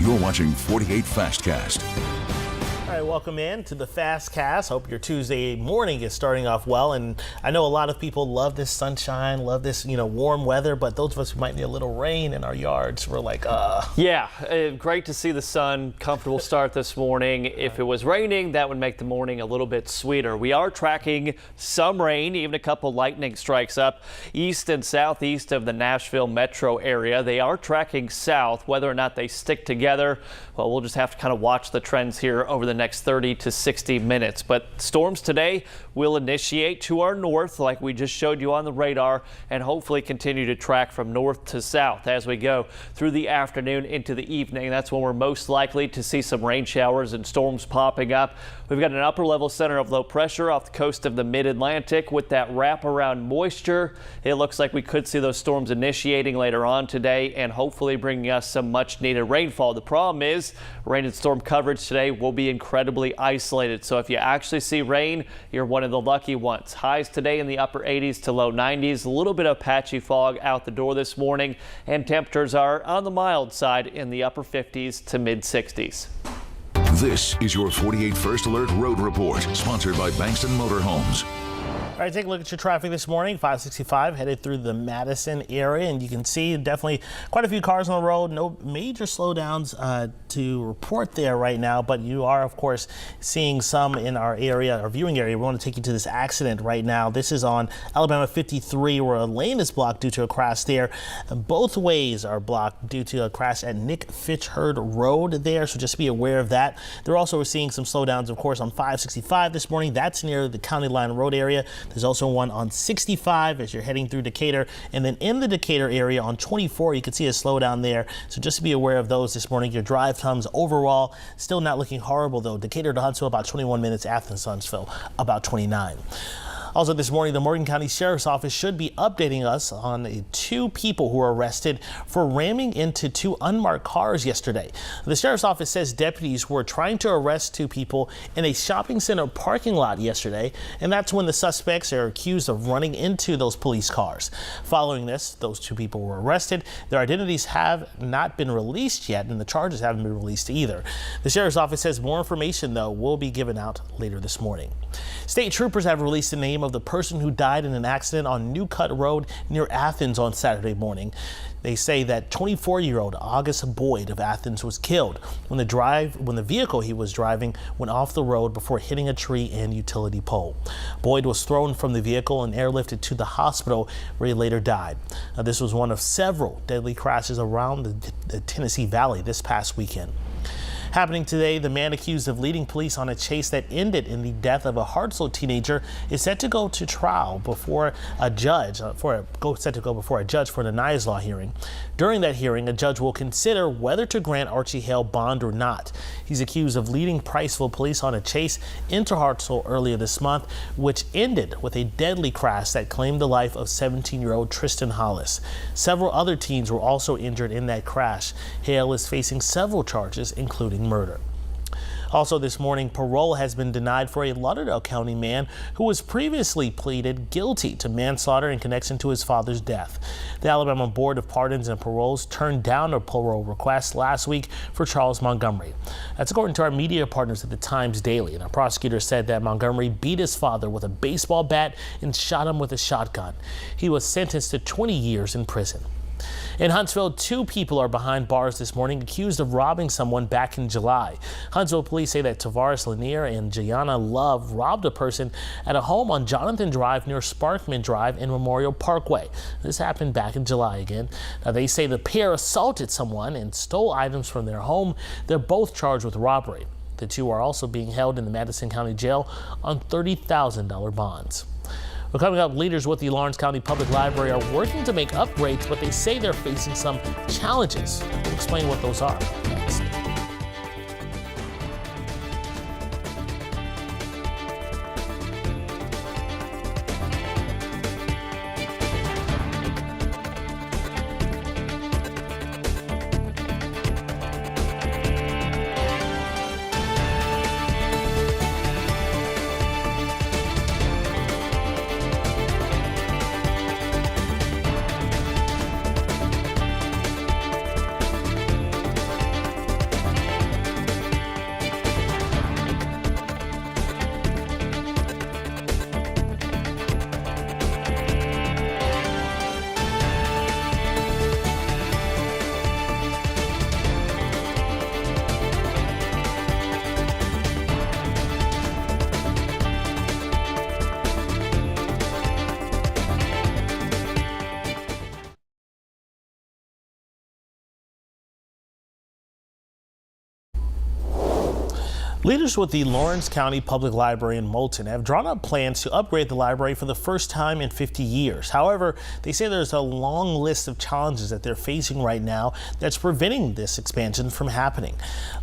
You're watching 48 Fastcast. All right, welcome in to the Fast Cast. Hope your Tuesday morning is starting off well. And I know a lot of people love this sunshine, love this, warm weather. But those of us who might need a little rain in our yards, we're like, Yeah, great to see the sun. Comfortable start this morning. If it was raining, that would make the morning a little bit sweeter. We are tracking some rain, even a couple lightning strikes up east and southeast of the Nashville metro area. They are tracking south. Whether or not they stick together, well, we'll just have to kind of watch the trends here over the next 30 to 60 minutes. But storms today will initiate to our north like we just showed you on the radar and hopefully continue to track from north to south as we go through the afternoon into the evening. That's when we're most likely to see some rain showers and storms popping up. We've got an upper level center of low pressure off the coast of the mid-Atlantic with that wraparound moisture. It looks like we could see those storms initiating later on today and hopefully bringing us some much needed rainfall. The problem is rain and storm coverage today will be incredibly isolated. So if you actually see rain, you're one of the lucky ones. Highs today in the upper 80s to low 90s. A little bit of patchy fog out the door this morning, and temperatures are on the mild side in the upper 50s to mid 60s. This is your 48 First Alert Road Report, sponsored by Bankston Motorhomes. All right, take a look at your traffic this morning. 565 headed through the Madison area, and you can see definitely quite a few cars on the road. No major slowdowns to report there right now, but you are, of course, seeing some in our area, our viewing area. We want to take you to this accident right now. This is on Alabama 53, where a lane is blocked due to a crash there. Both ways are blocked due to a crash at Nick Fitchhurd Road there, so just be aware of that. They're also seeing some slowdowns, of course, on 565 this morning. That's near the County Line Road area. There's also one on 65 as you're heading through Decatur, and then in the Decatur area on 24, you can see a slowdown there. So just to be aware of those this morning. Your drive times overall still not looking horrible though. Decatur to Huntsville about 21 minutes, Athens, Huntsville about 29. Also this morning, the Morgan County Sheriff's Office should be updating us on two people who were arrested for ramming into two unmarked cars yesterday. The Sheriff's Office says deputies were trying to arrest two people in a shopping center parking lot yesterday, and that's when the suspects are accused of running into those police cars. Following this, those two people were arrested. Their identities have not been released yet, and the charges haven't been released either. The Sheriff's Office says more information, though, will be given out later this morning. State troopers have released the name of the person who died in an accident on New Cut Road near Athens on Saturday morning. They say that 24-year-old August Boyd of Athens was killed when the vehicle he was driving went off the road before hitting a tree and utility pole. Boyd was thrown from the vehicle and airlifted to the hospital where he later died. Now, this was one of several deadly crashes around the Tennessee Valley this past weekend. Happening today, the man accused of leading police on a chase that ended in the death of a Hartselle teenager is set to go to trial before a judge, for an Anais Law hearing. During that hearing, a judge will consider whether to grant Archie Hale bond or not. He's accused of leading Priceville police on a chase into Hartselle earlier this month, which ended with a deadly crash that claimed the life of 17-year-old Tristan Hollis. Several other teens were also injured in that crash. Hale is facing several charges, including murder. Also this morning, parole has been denied for a Lauderdale County man who was previously pleaded guilty to manslaughter in connection to his father's death. The Alabama Board of Pardons and Paroles turned down a parole request last week for Charles Montgomery. That's according to our media partners at the Times Daily. And a prosecutor said that Montgomery beat his father with a baseball bat and shot him with a shotgun. He was sentenced to 20 years in prison. In Huntsville, two people are behind bars this morning accused of robbing someone back in July. Huntsville police say that Tavares Lanier and Gianna Love robbed a person at a home on Jonathan Drive near Sparkman Drive and Memorial Parkway. This happened back in July again. Now, they say the pair assaulted someone and stole items from their home. They're both charged with robbery. The two are also being held in the Madison County Jail on $30,000 bonds. Well, coming up, leaders with the Lawrence County Public Library are working to make upgrades, but they say they're facing some challenges. We'll explain what those are next. Leaders with the Lawrence County Public Library in Moulton have drawn up plans to upgrade the library for the first time in 50 years. However, they say there's a long list of challenges that they're facing right now that's preventing this expansion from happening.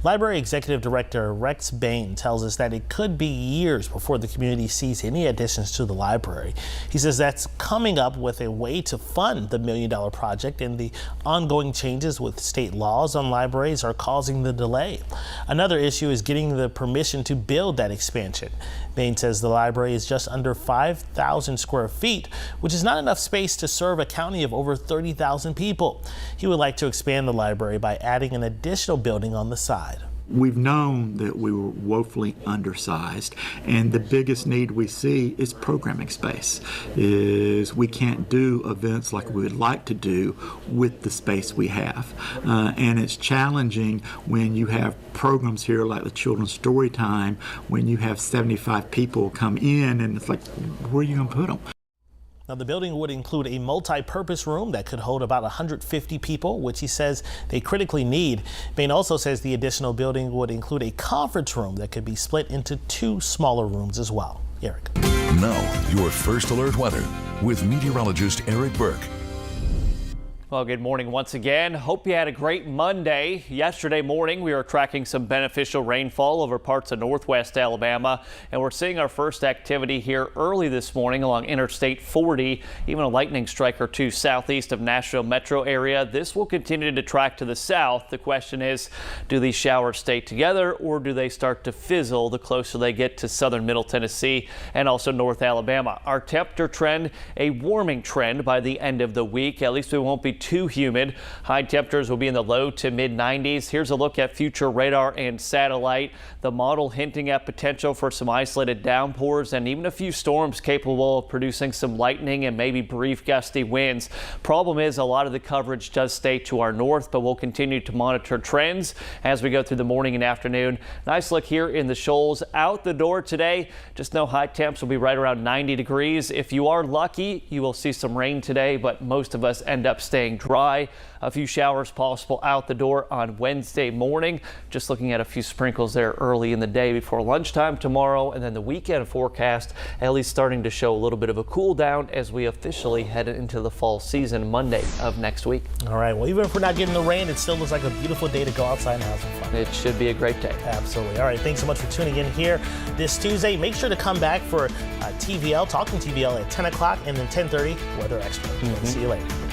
Library Executive Director Rex Bain tells us that it could be years before the community sees any additions to the library. He says that's coming up with a way to fund the $1 million project, and the ongoing changes with state laws on libraries are causing the delay. Another issue is getting the permission to build that expansion. Bain says the library is just under 5,000 square feet, which is not enough space to serve a county of over 30,000 people. He would like to expand the library by adding an additional building on the side. We've known that we were woefully undersized, and the biggest need we see is programming space. We can't do events like we would like to do with the space we have. And it's challenging when you have programs here like the Children's Story Time, when you have 75 people come in, and it's like, where are you going to put them? Now, the building would include a multi-purpose room that could hold about 150 people, which he says they critically need. Bain also says the additional building would include a conference room that could be split into 2 smaller rooms as well. Eric. Now, your first alert weather with meteorologist Eric Burke. Well, good morning once again. Hope you had a great Monday. Yesterday morning, we were tracking some beneficial rainfall over parts of northwest Alabama, and we're seeing our first activity here early this morning along Interstate 40, even a lightning strike or 2 southeast of Nashville metro area. This will continue to track to the south. The question is, do these showers stay together, or do they start to fizzle the closer they get to southern Middle Tennessee and also North Alabama? Our temperature trend, a warming trend by the end of the week. At least we won't be too humid. High temperatures will be in the low to mid 90s. Here's a look at future radar and satellite. The model hinting at potential for some isolated downpours and even a few storms capable of producing some lightning and maybe brief gusty winds. Problem is, a lot of the coverage does stay to our north, but we'll continue to monitor trends as we go through the morning and afternoon. Nice look here in the Shoals. Out the door today, just know high temps will be right around 90 degrees. If you are lucky, you will see some rain today, but most of us end up staying dry. A few showers possible out the door on Wednesday morning. Just looking at a few sprinkles there early in the day before lunchtime tomorrow, and then the weekend forecast at least starting to show a little bit of a cool down as we officially head into the fall season Monday of next week. All right, well, even if we're not getting the rain, it still looks like a beautiful day to go outside and have some fun. It should be a great day. Absolutely. All right, thanks so much for tuning in here this Tuesday. Make sure to come back for TVL, Talking TVL at 10 o'clock and then 10:30 Weather Extra. See you later.